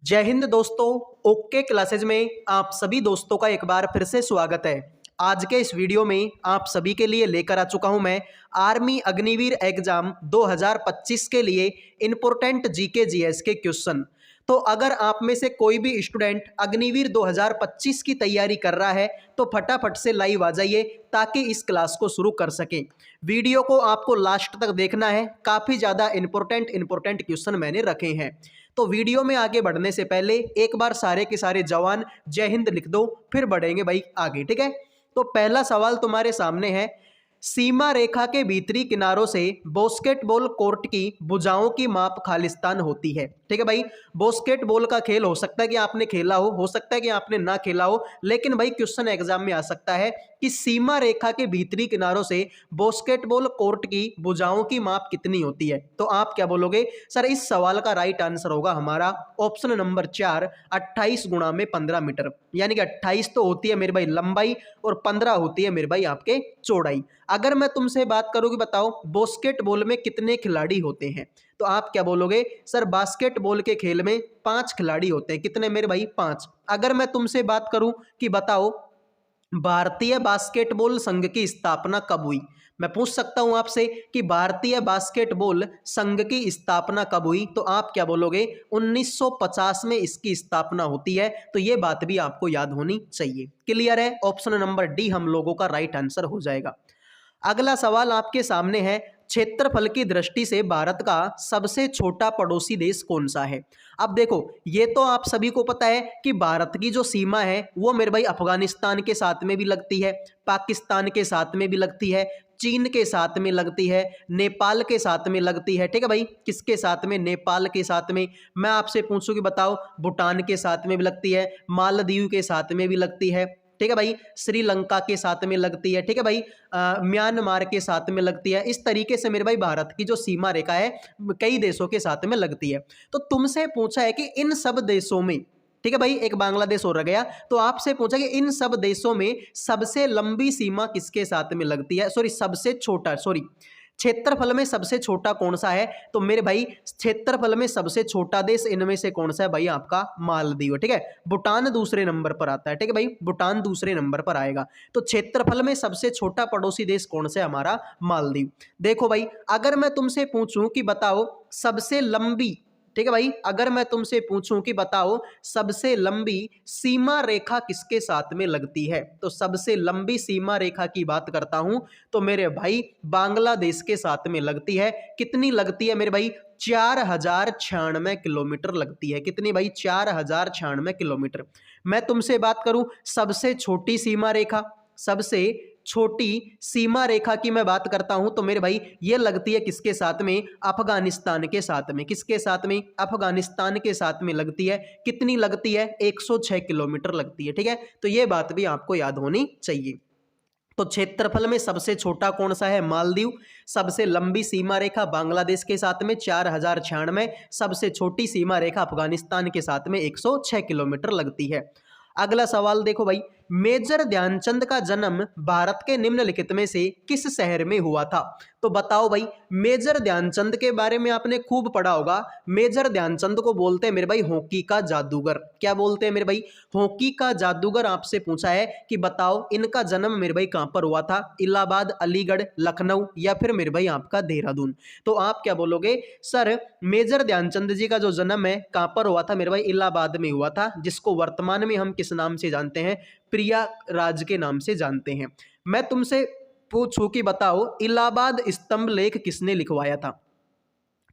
जय हिंद दोस्तों। Okay classes में आप सभी दोस्तों का एक बार फिर से स्वागत है। आज के इस वीडियो में आप सभी के लिए लेकर आ चुका हूं मैं आर्मी अग्निवीर एग्जाम 2025 के लिए इंपोर्टेंट जीके जीएस के क्वेश्चन। तो अगर आप में से कोई भी स्टूडेंट अग्निवीर 2025 की तैयारी कर रहा है तो फटाफट से लाइव आ जाइए ताकि इस क्लास को शुरू कर सकें। वीडियो को आपको लास्ट तक देखना है, काफ़ी ज़्यादा इंपॉर्टेंट क्वेश्चन मैंने रखे हैं। तो वीडियो में आगे बढ़ने से पहले एक बार सारे के सारे जवान जय हिंद लिख दो, फिर बढ़ेंगे भाई आगे। ठीक है, तो पहला सवाल तुम्हारे सामने है, सीमा रेखा के भीतरी किनारों से बास्केटबॉल कोर्ट की भुजाओं की माप खालिस्तान होती है। ठीक है भाई, बास्केटबॉल का खेल हो सकता है कि आपने खेला हो सकता है कि आपने ना खेला हो, लेकिन भाई क्वेश्चन एग्जाम में आ सकता है कि सीमा रेखा के भीतरी किनारों से बास्केटबॉल कोर्ट की भुजाओं की माप कितनी होती है। तो आप क्या बोलोगे सर? इस सवाल का राइट आंसर होगा हमारा ऑप्शन नंबर 4, 28 गुणा में 15 मीटर। यानी कि 28 तो होती है मेरे भाई लंबाई और 15 होती है मेरे भाई आपके चौड़ाई। अगर मैं तुमसे बात करूं कि बताओ बास्केटबॉल में कितने खिलाड़ी होते हैं, तो आप क्या बोलोगे सर? बास्केटबॉल के खेल में 5 खिलाड़ी होते हैं। कितने मेरे भाई? 5। अगर मैं तुमसे बात करूं कि बताओ भारतीय बास्केटबॉल संघ की स्थापना कब हुई, मैं पूछ सकता हूं आपसे कि भारतीय बास्केटबॉल संघ की स्थापना कब हुई, तो आप क्या बोलोगे? 1950 में इसकी स्थापना होती है। तो ये बात भी आपको याद होनी चाहिए। क्लियर है? ऑप्शन नंबर डी हम लोगों का राइट आंसर हो जाएगा। अगला सवाल आपके सामने है, क्षेत्रफल की दृष्टि से भारत का सबसे छोटा पड़ोसी देश कौन सा है? अब देखो, ये तो आप सभी को पता है कि भारत की जो सीमा है वो मेरे भाई अफगानिस्तान के साथ में भी लगती है, पाकिस्तान के साथ में भी लगती है, चीन के साथ में लगती है, नेपाल के साथ में लगती है। ठीक है भाई, किसके साथ में? नेपाल के साथ में। मैं आपसे पूछूं कि बताओ भूटान के साथ में भी लगती है, मालदीव के साथ में भी लगती है। ठीक है भाई, श्रीलंका के साथ में लगती है। ठीक है भाई, म्यांमार के साथ में लगती है। इस तरीके से मेरे भाई भारत की जो सीमा रेखा है कई देशों के साथ में लगती है। तो तुमसे पूछा है कि इन सब देशों में, ठीक है भाई, एक बांग्लादेश और रह गया, तो आपसे पूछा कि इन सब देशों में सबसे लंबी सीमा किसके साथ में लगती है? सबसे छोटा, क्षेत्रफल में सबसे छोटा कौन सा है? तो मेरे भाई क्षेत्रफल में सबसे छोटा देश इनमें से कौन सा है भाई? आपका मालदीव। ठीक है, भूटान दूसरे नंबर पर आता है। ठीक है भाई, भूटान दूसरे नंबर पर आएगा। तो क्षेत्रफल में सबसे छोटा पड़ोसी देश कौन सा है? हमारा मालदीव। देखो भाई, अगर मैं तुमसे पूछूं कि बताओ सबसे लंबी, ठीक है भाई, अगर मैं तुमसे पूछूं कि बताओ सबसे लंबी सीमा रेखा किसके साथ में लगती है, तो सबसे लंबी सीमा रेखा की बात करता हूं तो मेरे भाई बांग्लादेश के साथ में लगती है। कितनी लगती है मेरे भाई? 4096 किलोमीटर लगती है। कितनी भाई? 4096 किलोमीटर। मैं तुमसे बात करूं सबसे छोटी सीमा रेखा, सबसे छोटी सीमा रेखा की मैं बात करता हूं तो मेरे भाई ये लगती है किसके साथ में? अफगानिस्तान के साथ में। किसके साथ में? अफगानिस्तान के साथ में लगती है। कितनी लगती है? 106 किलोमीटर लगती है। ठीक है, तो ये बात भी आपको याद होनी चाहिए। तो क्षेत्रफल में सबसे छोटा कौन सा है? मालदीव। सबसे लंबी सीमा रेखा बांग्लादेश के साथ में 4096, सबसे छोटी सीमा रेखा अफगानिस्तान के साथ में 106 किलोमीटर लगती है। अगला सवाल देखो भाई, मेजर ध्यानचंद का जन्म भारत के निम्नलिखित में से किस शहर में हुआ था? तो बताओ भाई, मेजर ध्यानचंद के बारे में आपने खूब पढ़ा होगा। मेजर ध्यानचंद को बोलते हैं मेरे भाई हॉकी का जादूगर। क्या बोलते हैं मेरे भाई? हॉकी का जादूगर। आपसे पूछा है कि बताओ इनका जन्म मेरे भाई कहां पर हुआ था? इलाहाबाद, अलीगढ़, लखनऊ या फिर मेरे भाई आपका देहरादून। तो आप क्या बोलोगे सर? मेजर ध्यानचंद जी का जो जन्म है कहां पर हुआ था मेरे भाई? इलाहाबाद में हुआ था, जिसको वर्तमान में हम किस नाम से जानते हैं? प्रयागराज के नाम से जानते हैं। मैं तुमसे पूछूं कि बताओ इलाहाबाद स्तंभ लेख किसने लिखवाया था?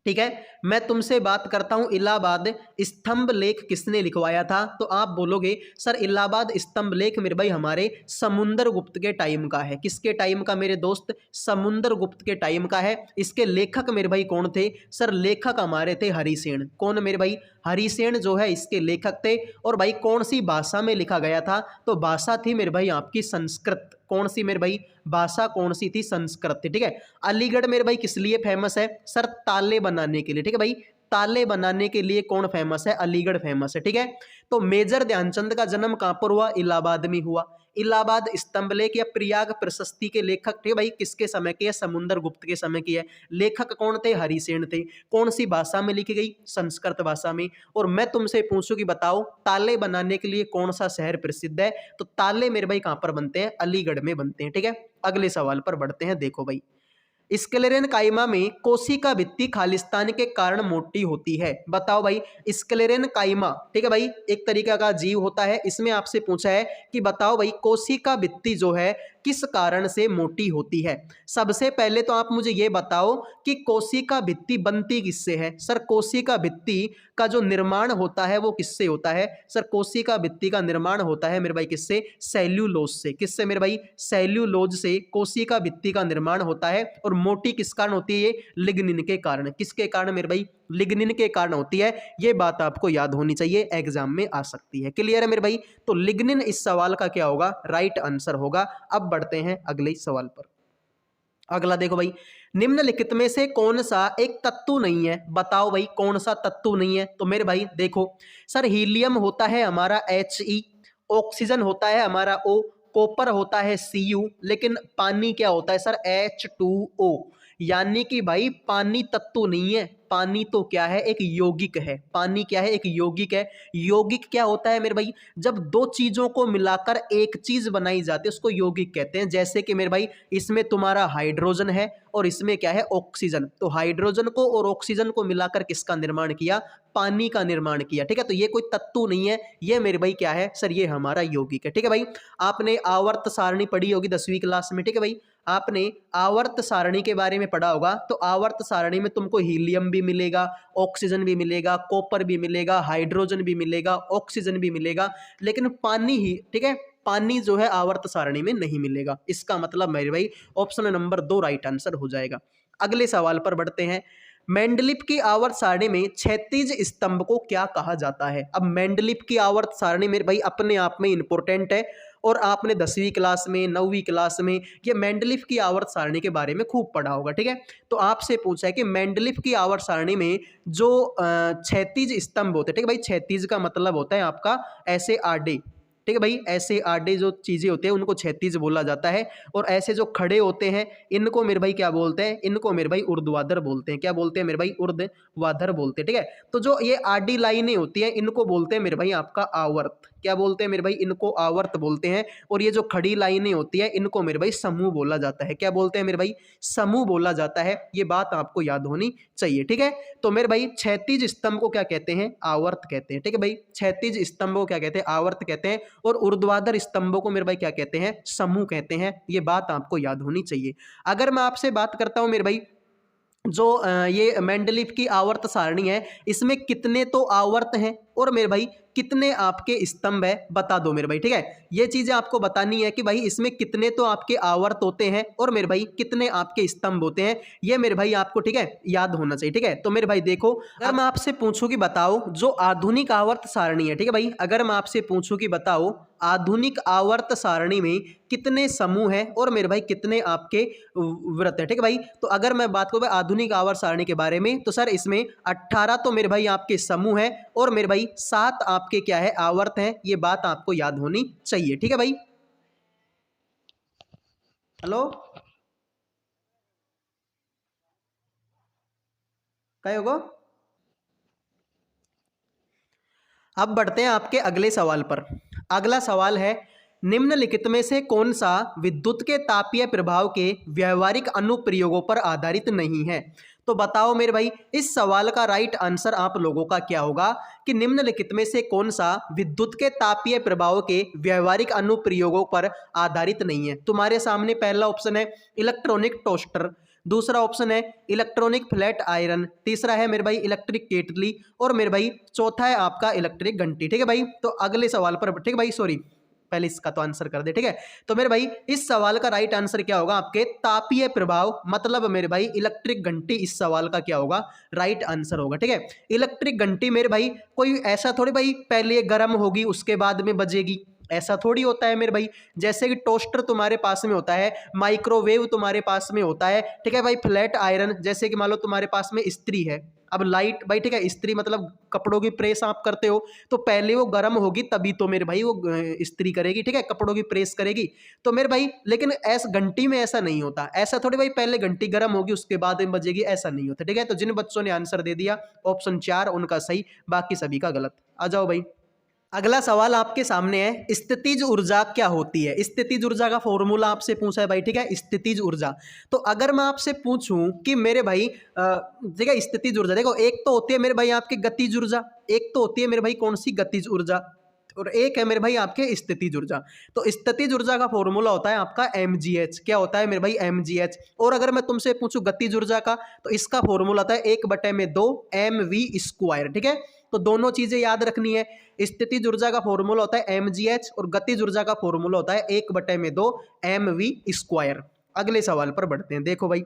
ठीक है, मैं तुमसे बात करता हूं इलाहाबाद स्तंभ लेख किसने लिखवाया था, तो आप बोलोगे सर इलाहाबाद स्तंभ लेख मेरे भाई हमारे समुद्र गुप्त के टाइम का है। किसके टाइम का मेरे दोस्त? समुद्र गुप्त के टाइम का है। इसके लेखक मेरे भाई कौन थे? सर लेखक हमारे थे हरिसेन। कौन मेरे भाई? हरिसेन जो है इसके लेखक थे। और भाई कौन सी भाषा में लिखा गया था? तो भाषा थी मेरे भाई आपकी संस्कृत। कौन सी मेरे भाई? भाषा कौन सी थी? संस्कृत थी। ठीक है, अलीगढ़ मेरे भाई किस लिए फेमस है? सर ताले बनाने के लिए। ठीक है भाई, ताले बनाने के लिए कौन फेमस है? अलीगढ़ फेमस है। ठीक है, तो मेजर ध्यानचंद का जन्म कहां पर हुआ? इलाहाबाद में हुआ। इलाहाबाद स्तंभ लेख या प्रयाग प्रशस्ति के लेखक थे भाई, किसके समय के? समुद्र गुप्त के समय की है। लेखक कौन थे? हरिसेन थे। कौन सी भाषा में लिखी गई? संस्कृत भाषा में। और मैं तुमसे पूछूं कि बताओ ताले बनाने के लिए कौन सा शहर प्रसिद्ध है? तो ताले मेरे भाई कहां पर बनते हैं? अलीगढ़ में बनते हैं। ठीक है, अगले सवाल पर बढ़ते हैं। देखो भाई, स्क्लेरेन काइमा में कोशिका भित्ति खालिस्तान के कारण मोटी होती है। बताओ भाई, स्क्लेरेन काइमा, ठीक है भाई, एक तरीका का जीव होता है। इसमें आपसे पूछा है कि बताओ भाई कोशिका भित्ति जो है किस कारण से मोटी होती है। सबसे पहले तो आप मुझे ये बताओ कि कोशिका भित्ति बनती किससे है? सर कोशिका भित्ति का जो निर्माण होता है वो किससे होता है? सर कोशिका भित्ति का निर्माण होता है मेरे भाई किससे? सेल्यूलोज से। किससे मेरे भाई? सेल्यूलोज से कोशिका भित्ति का निर्माण होता है। और मोटी किस कारण होती है? ये लिग्निन के कारण। किसके कारण मेरे भाई? लिग्निन के कारण होती है। ये बात आपको याद होनी चाहिए, एग्जाम में आ सकती है। क्लियर है मेरे भाई? तो लिग्निन इस सवाल का क्या होगा? राइट आंसर होगा। अब बढ़ते हैं अगले सवाल पर। अगला देखो भाई, निम्नलिखित में से कौन सा एक तत्व नहीं है? बताओ भाई कौन सा तत्व नहीं है? तो मेरे भाई देखो, सर हीलियम होता है हमारा He, ऑक्सीजन होता है हमारा O, कॉपर होता है Cu, लेकिन पानी क्या होता है सर? H2O। यानी कि भाई पानी तत्व नहीं है, पानी तो क्या है? एक यौगिक है। पानी क्या है? एक यौगिक है। यौगिक क्या होता है मेरे भाई? जब दो चीजों को मिलाकर एक चीज बनाई जाती है उसको यौगिक कहते हैं। जैसे कि मेरे भाई इसमें तुम्हारा हाइड्रोजन है और इसमें क्या है? ऑक्सीजन। तो हाइड्रोजन को और ऑक्सीजन को मिलाकर किसका निर्माण किया? पानी का निर्माण किया। ठीक है, तो ये कोई तत्व नहीं है, ये मेरे भाई क्या है सर? ये हमारा यौगिक है। ठीक है भाई, आपने आवर्त सारणी पढ़ी होगी 10वीं क्लास में। ठीक है भाई, आपने आवर्त सारणी के बारे में पढ़ा होगा। तो आवर्त सारणी में तुमको हीलियम भी मिलेगा, ऑक्सीजन भी मिलेगा, कॉपर भी मिलेगा, हाइड्रोजन भी मिलेगा, ऑक्सीजन भी मिलेगा, लेकिन पानी ही, ठीक है, पानी जो है आवर्त सारणी में नहीं मिलेगा। इसका मतलब मेरे भाई ऑप्शन नंबर 2 राइट आंसर हो जाएगा। अगले सवाल पर बढ़ते हैं। मेंडलीफ की आवर्त सारणी में क्षैतिज स्तंभ को क्या कहा जाता है? अब मेंडलीफ की आवर्त सारणी मेरे भाई अपने आप में इंपॉर्टेंट है और आपने 10वीं क्लास में, 9वीं क्लास में ये मेंडलीफ की आवर्त सारणी के बारे में खूब पढ़ा होगा। ठीक है, तो आपसे पूछा है कि मेंडलीफ की आवर्त सारणी में जो क्षैतिज स्तंभ होते हैं, ठीक है भाई, क्षैतिज का मतलब होता है आपका ऐसे आडे। ठीक है भाई, ऐसे आडे जो चीजें होते हैं उनको क्षैतिज बोला जाता है। और ऐसे जो खड़े होते हैं इनको मेरे भाई क्या बोलते हैं? इनको मेरे भाई ऊर्ध्वाधर बोलते हैं। क्या बोलते हैं मेरे भाई? ऊर्ध्वाधर बोलते हैं। ठीक है, तो जो ये आडी लाइनें होती हैं इनको बोलते हैं मेरे भाई आपका आवर्त। क्या बोलते हैं मेरे भाई? इनको आवर्त बोलते हैं। और ये जो खड़ी लाइनें होती है इनको मेरे भाई समूह बोला जाता है। क्या बोलते हैं मेरे भाई? समूह बोला जाता है। ये बात आपको याद होनी चाहिए। ठीक है, तो मेरे भाई क्षैतिज स्तंभ को क्या कहते हैं? आवर्त कहते हैं। ठीक है भाई, क्षैतिज स्तंभ को क्या कहते हैं? आवर्त कहते हैं। और ऊर्ध्वाधर स्तंभों को मेरे भाई क्या कहते हैं? समूह कहते हैं। ये बात आपको याद होनी चाहिए। अगर मैं आपसे बात करता हूं मेरे भाई जो ये मेंडलीफ की आवर्त सारणी है इसमें कितने तो आवर्त हैं और मेरे भाई कितने आपके स्तंभ है? बता दो मेरे भाई। ठीक है, ये चीजें आपको बतानी है कि भाई इसमें कितने तो आपके आवर्त होते हैं और मेरे भाई कितने आपके स्तंभ होते हैं। ये मेरे भाई आपको, ठीक है, याद होना चाहिए। ठीक है, तो मेरे भाई देखो, अगर मैं आपसे पूछूं कि बताओ जो आधुनिक आवर्त सारणी है, ठीक है भाई, अगर मैं आपसे पूछूं कि बताओ आधुनिक आवर्त सारणी में कितने समूह हैं और मेरे भाई कितने आपके व्रत है। ठीक है भाई, तो अगर मैं बात करूं आधुनिक आवर्त सारणी के बारे में तो सर इसमें 18 तो मेरे भाई आपके समूह है और मेरे भाई 7 आपके क्या है? आवर्त हैं। ये बात आपको याद होनी चाहिए। ठीक है भाई, हेलो क्या होगा? अब बढ़ते हैं आपके अगले सवाल पर। अगला सवाल है, निम्नलिखित में से कौन सा विद्युत के तापीय प्रभाव के व्यवहारिक अनुप्रयोगों पर आधारित नहीं है? तो बताओ मेरे भाई इस सवाल का राइट आंसर आप लोगों का क्या होगा कि निम्नलिखित में से कौन सा विद्युत के तापीय प्रभाव के व्यवहारिक अनुप्रयोगों पर आधारित नहीं है? तुम्हारे सामने पहला ऑप्शन है इलेक्ट्रॉनिक टोस्टर, दूसरा ऑप्शन है इलेक्ट्रॉनिक फ्लैट आयरन, तीसरा है मेरे भाई इलेक्ट्रिक केटली और मेरे भाई चौथा है आपका इलेक्ट्रिक घंटी। ठीक है भाई, तो अगले सवाल पर, ठीक है भाई, सॉरी पहले इसका तो आंसर कर दे। ठीक है, तो मेरे भाई इस सवाल का राइट आंसर क्या होगा? आपके तापीय प्रभाव, मतलब मेरे भाई इलेक्ट्रिक घंटी इस सवाल का क्या होगा? राइट आंसर होगा। ठीक है, इलेक्ट्रिक घंटी मेरे भाई कोई ऐसा थोड़ी भाई पहले गर्म होगी उसके बाद में बजेगी, ऐसा थोड़ी होता है मेरे भाई। जैसे कि टोस्टर तुम्हारे पास में होता है, माइक्रोवेव तुम्हारे पास में होता है, ठीक है भाई, फ्लैट आयरन जैसे कि मान लो तुम्हारे पास में इस्त्री है, अब लाइट भाई ठीक है, इस्त्री मतलब कपड़ों की प्रेस आप करते हो तो पहले वो गर्म होगी तभी तो मेरे भाई वो इस्त्री करेगी, ठीक है, कपड़ों की प्रेस करेगी। तो मेरे भाई लेकिन ऐसा घंटी में ऐसा नहीं होता, ऐसा थोड़ी भाई पहले घंटी गर्म होगी उसके बाद में बजेगी, ऐसा नहीं होता, ठीक है। तो जिन बच्चों ने आंसर दे दिया ऑप्शन 4 उनका सही, बाकी सभी का गलत। आ जाओ भाई, अगला सवाल आपके सामने है, स्थितिज ऊर्जा क्या होती है। स्थितिज ऊर्जा का फॉर्मूला आपसे पूछा है भाई, ठीक है, स्थितिज ऊर्जा। तो अगर मैं आपसे पूछूं कि मेरे भाई ठीक है, स्थितिज ऊर्जा देखो, एक तो होती है मेरे भाई आपकी गतिज ऊर्जा, एक तो होती है मेरे भाई कौन सी गतिज ऊर्जा, और एक है मेरे भाई आपके स्थितिज ऊर्जा। तो स्थितिज ऊर्जा का फॉर्मूला होता है आपका mgh, क्या होता है मेरे भाई mgh। और अगर मैं तुमसे पूछूं गतिज ऊर्जा का, तो इसका फॉर्मूला होता है 1/2 mv², ठीक है। तो दोनों चीजें याद रखनी है, स्थितिज ऊर्जा का फॉर्मूला होता है mgh और गतिज ऊर्जा का फॉर्मूला होता है 1/2 mv²। अगले सवाल पर बढ़ते हैं, देखो भाई,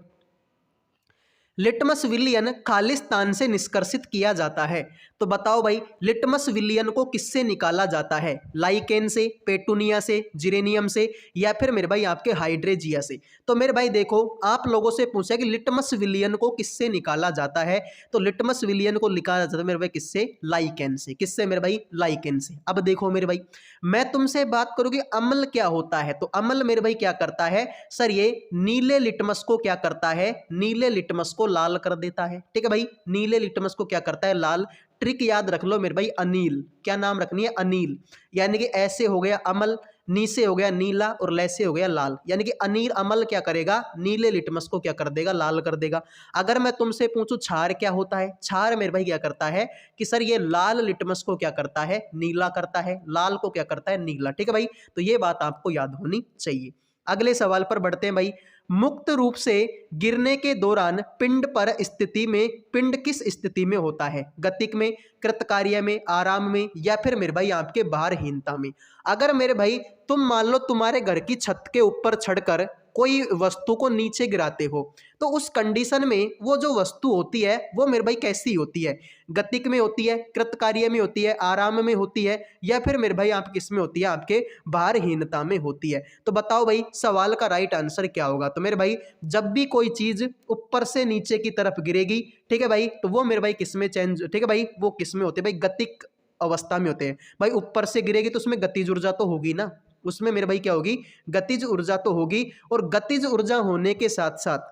लिटमस विलियन खालिस्तान से निष्कर्षित किया जाता है। तो बताओ भाई, लिटमस विलियन को किससे निकाला जाता है, लाइकेन से, पेटूनिया से, जिरेनियम से, या फिर मेरे भाई आपके हाइड्रेजिया से। तो मेरे भाई देखो, आप लोगों से पूछा कि लिटमस विलियन को किससे निकाला जाता है, तो लिटमस विलियन को निकाला जाता है मेरे भाई किससे, लाइकेन से। किससे मेरे भाई, लाइकेन से। अब देखो मेरे भाई, मैं तुमसे बात करूं कि अम्ल क्या होता है, तो अम्ल मेरे भाई क्या करता है सर, ये नीले लिटमस को क्या करता है, नीले लिटमस को लाल कर देता है, ठीक है भाई, नीले लिटमस को क्या करता है, लाल। ट्रिक याद रख लो मेरे भाई, अनील, क्या नाम रखनी है, अनील। यानी कि ऐसे हो गया अमल, नी से हो गया नीला और लै से हो गया लाल, यानी कि अनील अमल क्या करेगा, नीले लिटमस को क्या कर देगा, लाल कर देगा। अगर मैं तुमसे पूछूं क्षार क्या होता है, क्षार मेरे भाई क्या करता है कि सर ये लाल लिटमस को क्या करता है, नीला करता है, लाल को क्या करता है, नीला, ठीक है भाई। तो ये बात आपको याद होनी चाहिए। अगले सवाल पर बढ़ते हैं भाई, मुक्त रूप से गिरने के दौरान पिंड पर स्थिति में, पिंड किस स्थिति में होता है, गतिक में, कृतकार्य में, आराम में, या फिर मेरे भाई आपके भारहीनता में। अगर मेरे भाई तुम मान लो तुम्हारे घर की छत के ऊपर चढ़कर कोई वस्तु को नीचे गिराते हो, तो उस कंडीशन में वो जो वस्तु होती है वो मेरे भाई कैसी होती है, गतिक में होती है, कृतकार्य में होती है, आराम में होती है, या फिर मेरे भाई आप किस में होती है, आपके भारहीनता में होती है। तो बताओ भाई सवाल का राइट आंसर क्या होगा। तो मेरे भाई जब भी कोई चीज ऊपर से नीचे की तरफ गिरेगी, ठीक है भाई, तो वो मेरे भाई किस में चेंज, ठीक है भाई, वो किस में होते हैं भाई, गतिक अवस्था में होते हैं। भाई ऊपर से गिरेगी तो उसमें गतिज ऊर्जा तो होगी ना, उसमें मेरे भाई क्या होगी, गतिज ऊर्जा तो होगी। और गतिज ऊर्जा होने के साथ साथ,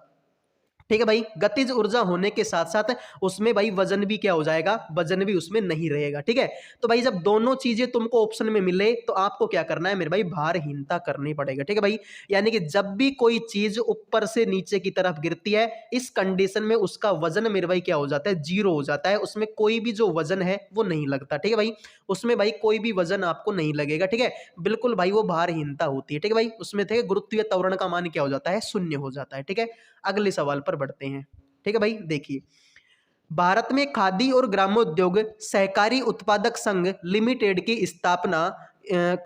ठीक है भाई, गतिज ऊर्जा होने के साथ साथ उसमें भाई वजन भी क्या हो जाएगा, वजन भी उसमें नहीं रहेगा, ठीक है। तो भाई जब दोनों चीजें तुमको ऑप्शन में मिले तो आपको क्या करना है मेरे भाई, भारहीनता करनी पड़ेगा, ठीक है भाई। यानी कि जब भी कोई चीज ऊपर से नीचे की तरफ गिरती है, इस कंडीशन में उसका वजन मेरे भाई क्या हो जाता है, जीरो हो जाता है, उसमें कोई भी जो वजन है वो नहीं लगता, ठीक है भाई, उसमें भाई कोई भी वजन आपको नहीं लगेगा, ठीक है, बिल्कुल भाई वो भारहीनता होती है, ठीक है भाई, उसमें थे गुरुत्वीय त्वरण का मान क्या हो जाता है, शून्य हो जाता है, ठीक है। अगले सवाल पर बढ़ते हैं, ठीक है भाई, देखिए, भारत में खादी और ग्रामोद्योग सहकारी उत्पादक संघ लिमिटेड की स्थापना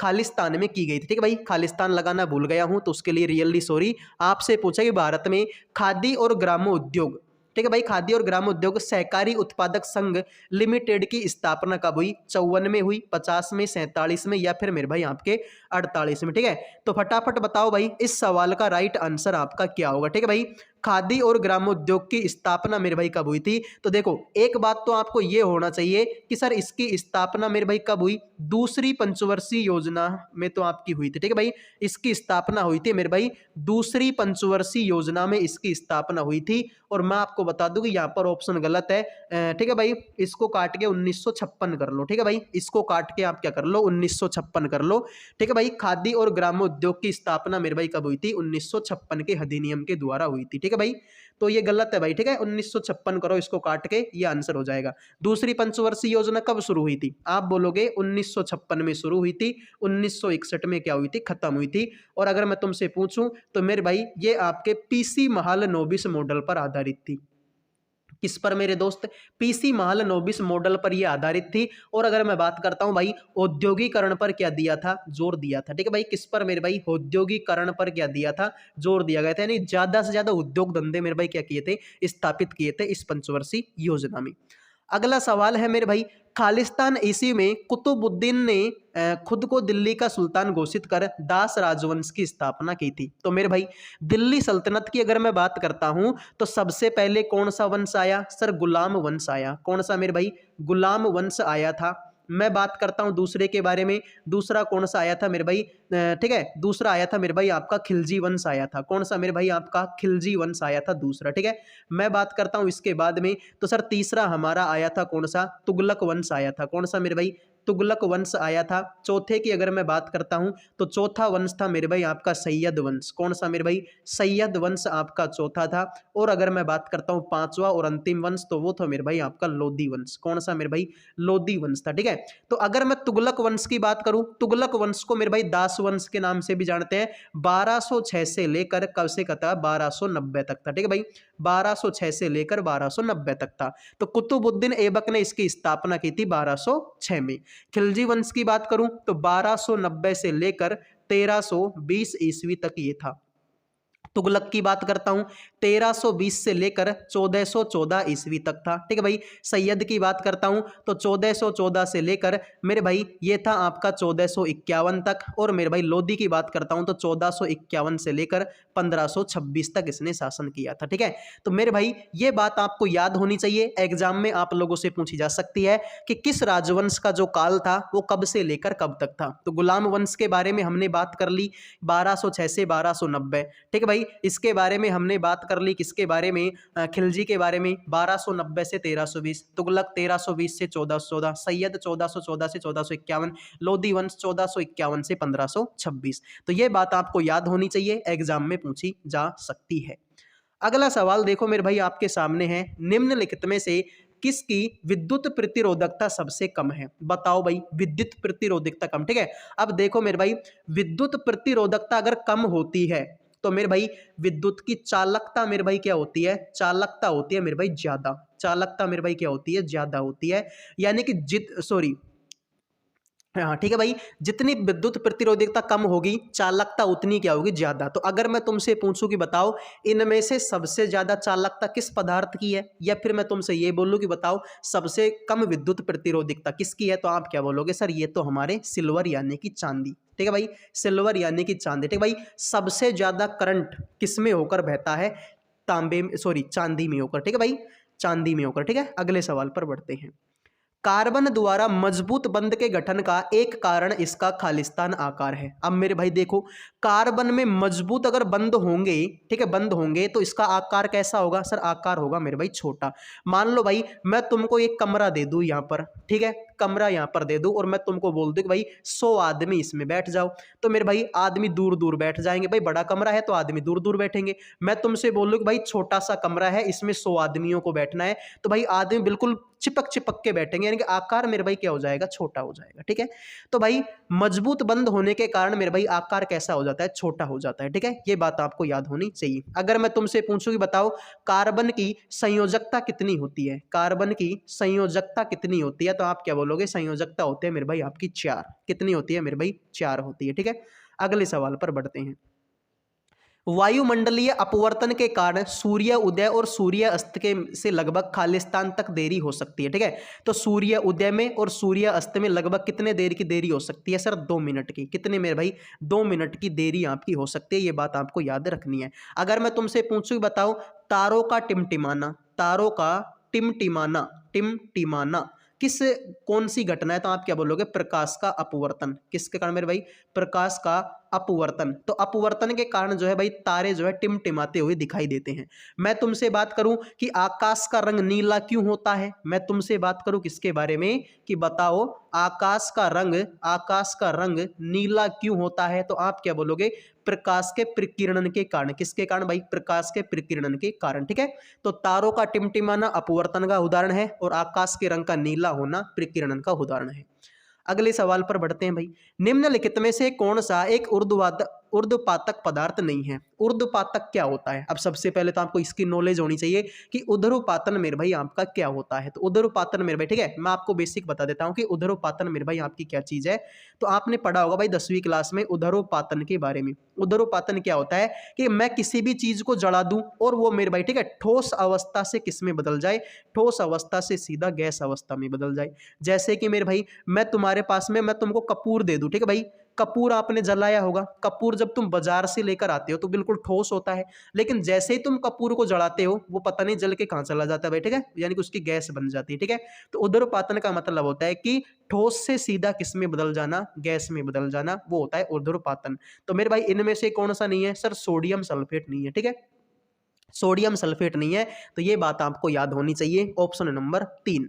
खालिस्तान में की गई थी, ठीक है भाई, खालिस्तान लगाना भूल गया हूं तो उसके लिए रियली सॉरी। आपसे पूछा कि भारत में खादी और ग्रामोद्योग, ठीक है भाई, खादी और ग्रामोद्योग सहकारी उत्पादक संघ लिमिटेड की स्थापना कब हुई, 54 में हुई, 50 में, 47 में, या फिर मेरे भाई आपके 48 में, ठीक है। तो फटाफट बताओ भाई इस सवाल का राइट आंसर आपका क्या होगा, ठीक है भाई। खादी और ग्रामोद्योग की स्थापना मेरे भाई कब हुई थी, तो देखो एक बात तो आपको ये होना चाहिए कि सर इसकी स्थापना मेरे भाई कब हुई, दूसरी पंचवर्षीय योजना में तो आपकी हुई थी, ठीक है भाई, इसकी स्थापना हुई थी मेरे भाई दूसरी पंचवर्षीय योजना में इसकी स्थापना हुई थी। और मैं आपको बता दूं कि यहाँ पर ऑप्शन गलत है, ठीक है भाई, इसको काट के 1956 कर लो, ठीक है भाई, इसको काट के आप क्या कर लो, 1956 कर लो, ठीक है भाई। खादी और ग्रामोद्योग की स्थापना मेरे भाई कब हुई थी, 1956 के अधिनियम के द्वारा हुई थी, ठीक है भाई। तो ये गलत है भाई, ठीक है, 1956 करो, इसको काट के ये आंसर हो जाएगा। दूसरी पंचवर्षीय योजना कब शुरू हुई थी, आप बोलोगे 1956 में शुरू हुई थी, 1961 में क्या हुई थी, खत्म हुई थी। और अगर मैं तुमसे पूछूं तो मेरे भाई ये आपके पीसी महालनोबिस मॉडल पर आधारित थी। किस पर मेरे दोस्त, पीसी महालनोबिस मॉडल पर यह आधारित थी। और अगर मैं बात करता हूं भाई औद्योगिकरण पर क्या दिया था, जोर दिया था, ठीक है भाई, किस पर मेरे भाई, औद्योगिकरण पर क्या दिया था, जोर दिया गया था, यानी ज्यादा से ज्यादा उद्योग धंधे मेरे भाई क्या किए थे, स्थापित किए थे इस पंचवर्षीय योजना में। अगला सवाल है मेरे भाई, खालिस्तान ईस्वी में कुतुबुद्दीन ने खुद को दिल्ली का सुल्तान घोषित कर दास राजवंश की स्थापना की थी। तो मेरे भाई दिल्ली सल्तनत की अगर मैं बात करता हूं तो सबसे पहले कौन सा वंश आया सर? गुलाम वंश आया। कौन सा मेरे भाई? गुलाम वंश आया था। मैं बात करता हूं दूसरे के बारे में, दूसरा कौन सा आया था मेरे भाई? ठीक है, दूसरा आया था मेरे भाई आपका खिलजी वंश आया था। कौन सा मेरे भाई? आपका खिलजी वंश आया था दूसरा। ठीक है, मैं बात करता हूं इसके बाद में, तो सर तीसरा हमारा आया था कौन सा? तुगलक वंश आया था। कौन सा मेरे भाई? तुगलक वंश आया था। चौथे की अगर मैं बात करता हूं तो चौथा वंश था मेरे भाई आपका सैयद वंश। कौन सा मेरे भाई? सैयद वंश आपका चौथा था। और अगर मैं बात करता हूं पांचवा और अंतिम वंश तो वो था मेरे भाई आपका लोधी वंश। कौन सा मेरे भाई? लोधी वंश था। ठीक है, तो अगर मैं तुगलक वंश की बात करूं, तुगलक वंश को मेरे भाई दास वंश के नाम से भी जानते हैं। 1206 से लेकर कब से कब तक? 1290 तक था। ठीक है भाई, 1206 से लेकर 1290 तक था। तो कुतुबुद्दीन ऐबक ने इसकी स्थापना की थी 1206 में। खिलजी वंश की बात करूं तो 1290 से लेकर 1320 ईस्वी तक ये था। तुगलक की बात करता हूं 1320 से लेकर 1414 ईस्वी तक था। ठीक है भाई, सैयद की बात करता हूं तो 1414 से लेकर मेरे भाई ये था आपका 1451 तक। और मेरे भाई लोधी की बात करता हूं तो 1451 से लेकर 1526 तक इसने शासन किया था। ठीक है, तो मेरे भाई ये बात आपको याद होनी चाहिए, एग्जाम में आप लोगों से पूछी जा सकती है कि किस राजवंश का जो काल था वो कब से लेकर कब तक था। तो गुलाम वंश के बारे में हमने बात कर ली 1206 से 1290। ठीक है भाई, इसके बारे में हमने बात कर ली, किसके बारे में? खिलजी के बारे में 1290 से 1320, तुगलक 1320 से 1414, सैयद 1414 से 1451, लोधी वंश 1451 से 1526। तो ये बात आपको याद होनी चाहिए, एग्जाम में पूछी जा सकती है। अगला सवाल देखो मेरे भाई आपके सामने है, निम्नलिखित में से किसकी विद्युत प्रतिरोधकता सबसे कम है? बताओ भाई, विद्युत प्रतिरोधकता कम। ठीक है, अब देखो मेरे भाई विद्युत प्रतिरोधकता अगर कम होती है तो मेरे भाई विद्युत की चालकता मेरे भाई क्या होती है? चालकता होती है मेरे भाई ज्यादा। चालकता मेरे भाई क्या होती है? ज्यादा होती है। यानी कि हाँ ठीक है भाई, जितनी विद्युत प्रतिरोधकता कम होगी चालकता उतनी क्या होगी? ज्यादा। तो अगर मैं तुमसे पूछूं कि बताओ इनमें से सबसे ज्यादा चालकता किस पदार्थ की है, या फिर मैं तुमसे ये बोलूं कि बताओ सबसे कम विद्युत प्रतिरोधकता किसकी है, तो आप क्या बोलोगे? सर ये तो हमारे सिल्वर यानी कि चांदी। ठीक है भाई, सिल्वर यानी कि चांदी। ठीक है भाई, सबसे ज्यादा करंट किस में होकर बहता है? चांदी में होकर। ठीक है भाई, चांदी में होकर। ठीक है, अगले सवाल पर बढ़ते हैं। कार्बन द्वारा मजबूत बंध के गठन का एक कारण इसका खालिस्तान आकार है। अब मेरे भाई देखो, कार्बन में मजबूत अगर बंध होंगे, ठीक है, बंध होंगे तो इसका आकार कैसा होगा? सर आकार होगा मेरे भाई छोटा। मान लो भाई मैं तुमको एक कमरा दे दूं यहां पर, ठीक है, कमरा यहां पर दे दूं और मैं तुमको बोल दूं कि भाई 100 आदमी इसमें बैठ जाओ, तो मेरे भाई आदमी दूर दूर बैठ जाएंगे। भाई बड़ा कमरा है तो आदमी दूर दूर बैठेंगे। मैं तुमसे बोलूं कि भाई छोटा सा कमरा है, इसमें 100 आदमियों को बैठना है, तो भाई आदमी बिल्कुल चिपक चिपक के बैठेंगे, यानी कि आकार मेरे भाई क्या हो जाएगा? छोटा हो जाएगा। ठीक है, तो भाई मजबूत बंध होने के कारण मेरे भाई आकार कैसा हो जाता है? छोटा हो जाता है। ठीक है, ये बात आपको याद होनी चाहिए। अगर मैं तुमसे पूछूं कि बताओ कार्बन की संयोजकता कितनी होती है? कार्बन की संयोजकता कितनी होती है, तो आप क्या बोलोगे? संयोजकता होती है मेरे भाई आपकी 4। कितनी होती है मेरे भाई? 4 होती है। ठीक है, अगले सवाल पर बढ़ते हैं। वायुमंडलीय अपवर्तन के कारण सूर्य उदय और सूर्य अस्त के से लगभग खालिस्तान तक देरी हो सकती है। ठीक है, तो सूर्य उदय में और सूर्य अस्त में लगभग कितने देर की देरी हो सकती है? सर 2 मिनट की। कितने मेरे भाई? 2 मिनट की देरी आपकी हो सकती है, ये बात आपको याद रखनी है। अगर मैं तुमसे पूछूं बताओ तारों का टिमटिमाना, तारों का टिमटिमाना, टिमटिमाना किस कौन सी घटना है, तो आप क्या बोलोगे? प्रकाश का अपवर्तन। किसके कारण मेरे भाई? प्रकाश का अपवर्तन। तो अपवर्तन के कारण जो है भाई तारे जो है टिमटिमाते हुए दिखाई देते हैं। मैं तुमसे बात करूं कि आकाश का रंग नीला क्यों होता है, मैं तुमसे बात करूं किसके बारे में कि बताओ आकाश का रंग नीला क्यों होता है, तो आप क्या बोलोगे? प्रकाश के प्रकीर्णन के कारण। किसके कारण भाई? प्रकाश के प्रकीर्णन के कारण। ठीक है, तो तारों का टिमटिमाना अपवर्तन का उदाहरण है और आकाश के रंग का नीला होना प्रकीर्णन का उदाहरण है। अगले सवाल पर बढ़ते हैं भाई। निम्नलिखित में से कौन सा एक ऊर्ध्वपातक पदार्थ नहीं है। ऊर्ध्वपातक क्या होता है? अब सबसे पहले तो आपको इसकी नॉलेज होनी चाहिए कि ऊर्ध्वपातन मेरे भाई आपका क्या होता है। तो ऊर्ध्वपातन मेरे भाई, ठीक है, मैं आपको बेसिक बता देता हूँ कि ऊर्ध्वपातन मेरे भाई आपकी क्या चीज है। तो आपने पढ़ा होगा भाई 10वीं क्लास में ऊर्ध्वपातन के बारे में। ऊर्ध्वपातन क्या होता है कि मैं किसी भी चीज को जला दूं और वो मेरे भाई, ठीक है, ठोस अवस्था से किस में बदल जाए, ठोस अवस्था से सीधा गैस अवस्था में बदल जाए। जैसे कि मेरे भाई मैं तुम्हारे पास में मैं तुमको कपूर दे दूं, ठीक है भाई, कपूर आपने जलाया होगा। कपूर जब तुम बाजार से लेकर आते हो तो बिल्कुल ठोस होता है, लेकिन जैसे ही तुम कपूर को जलाते हो वो पता नहीं जल के कहां चला जाता है भाई, ठीक है, यानी कि उसकी गैस बन जाती है, ठीक है। तो ऊर्ध्वपातन का मतलब होता है कि ठोस से सीधा किस में बदल जाना, गैस में बदल जाना, वो होता है ऊर्ध्वपातन। तो मेरे भाई इनमें से कौन सा नहीं है? सर सोडियम सल्फेट नहीं है, ठीक है, सोडियम सल्फेट नहीं है। तो ये बात आपको याद होनी चाहिए, ऑप्शन नंबर 3।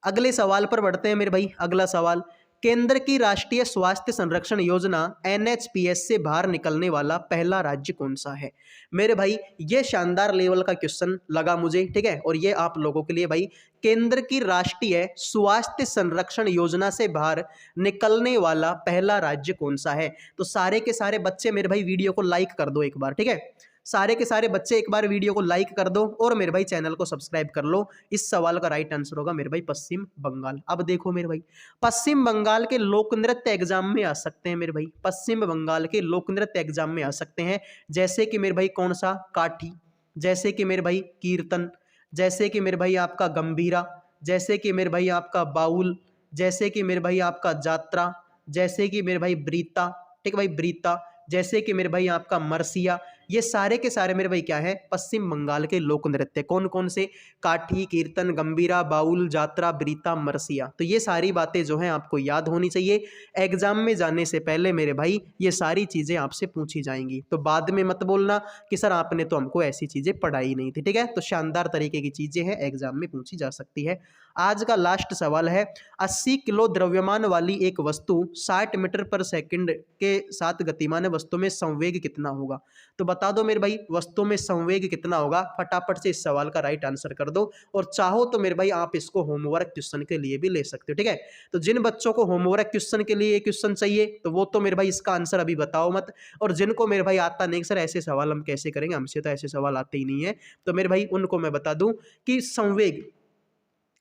अगले सवाल पर बढ़ते हैं मेरे भाई। अगला सवाल, केंद्र की राष्ट्रीय स्वास्थ्य संरक्षण योजना एनएचपीएस से बाहर निकलने वाला पहला राज्य कौन सा है? मेरे भाई ये शानदार लेवल का क्वेश्चन लगा मुझे, ठीक है, और ये आप लोगों के लिए भाई, केंद्र की राष्ट्रीय स्वास्थ्य संरक्षण योजना से बाहर निकलने वाला पहला राज्य कौन सा है? तो सारे के सारे बच्चे मेरे भाई वीडियो को लाइक कर दो एक बार, ठीक है, सारे के सारे बच्चे एक बार वीडियो को लाइक कर दो और मेरे भाई चैनल को सब्सक्राइब कर लो। इस सवाल का राइट आंसर होगा मेरे भाई पश्चिम बंगाल। अब देखो मेरे भाई, पश्चिम बंगाल के लोक नृत्य एग्जाम में आ सकते हैं मेरे भाई, पश्चिम बंगाल के लोक नृत्य एग्जाम में आ सकते हैं। जैसे कि मेरे भाई कौन सा? काठी, जैसे कि मेरे भाई कीर्तन, जैसे कि मेरे भाई आपका गंभीरा, जैसे कि मेरे भाई आपका बाउल, जैसे कि मेरे भाई आपका जात्रा, जैसे कि मेरे भाई ब्रीता, ठीक है भाई ब्रीता, जैसे कि मेरे भाई आपका मरसिया। ये सारे के सारे मेरे भाई क्या है? पश्चिम बंगाल के लोक नृत्य। कौन कौन से? काठी, कीर्तन, गंभीरा, बाउल, जात्रा, ब्रीता, मरसिया। तो ये सारी बातें जो हैं आपको याद होनी चाहिए। एग्जाम में जाने से पहले मेरे भाई ये सारी चीजें आपसे पूछी जाएंगी, तो बाद में मत बोलना कि सर आपने तो हमको ऐसी चीजें पढ़ाई नहीं थी, ठीक है। तो शानदार तरीके की चीजें हैं, एग्जाम में पूछी जा सकती है। आज का लास्ट सवाल है, 80 किलो द्रव्यमान वाली एक वस्तु 60 मीटर पर सेकंड के साथ गतिमान वस्तु में संवेग कितना होगा? तो बता दो मेरे भाई वस्तु में संवेग कितना होगा, फटाफट से इस सवाल का राइट आंसर कर दो। और चाहो तो मेरे भाई आप इसको होमवर्क क्वेश्चन के लिए भी ले सकते हो, ठीक है। तो जिन बच्चों को होमवर्क क्वेश्चन के लिए क्वेश्चन चाहिए तो वो तो मेरे भाई इसका आंसर अभी बताओ मत, और जिनको मेरे भाई आता नहीं सर ऐसे सवाल हम कैसे करेंगे, हमसे तो ऐसे सवाल आते ही नहीं है, तो मेरे भाई उनको मैं बता दूं कि संवेग,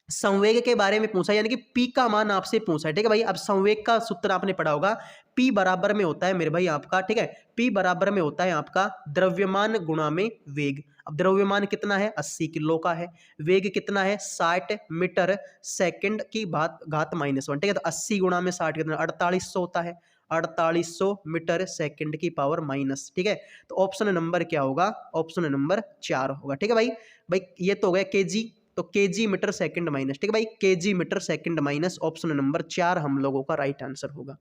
संवेग के बारे में पूछा, यानी कि पी का मान आपसे पूछा है, ठीक है भाई। अब संवेग का सूत्र आपने पढ़ा होगा, पी बराबर में होता है मेरे भाई आपका, ठीक है, पी बराबर में होता है आपका द्रव्यमान गुणा में वेग। अब द्रव्यमान कितना है? 80 किलो का है। वेग कितना है? 60 मीटर सेकंड की घात -1, ठीक है। तो 80 गुणा में 60 कितना? 4800 होता है, 4800 मीटर सेकंड की पावर माइनस, ठीक है। तो ऑप्शन नंबर क्या होगा? ऑप्शन नंबर 4 होगा, ठीक है भाई। भाई ये तो हो गया केजी, तो केजी मीटर सेकंड माइनस, ठीक है भाई, KG metre second minus, option number 4 हम लोगों का राइट आंसर होगा।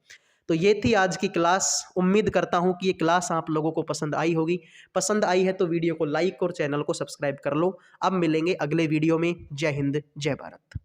तो ये थी आज की क्लास। उम्मीद करता हूं कि ये क्लास आप लोगों को पसंद आई होगी। पसंद आई है तो वीडियो को लाइक और चैनल को सब्सक्राइब कर लो। अब मिलेंगे अगले वीडियो में। जय हिंद, जय भारत।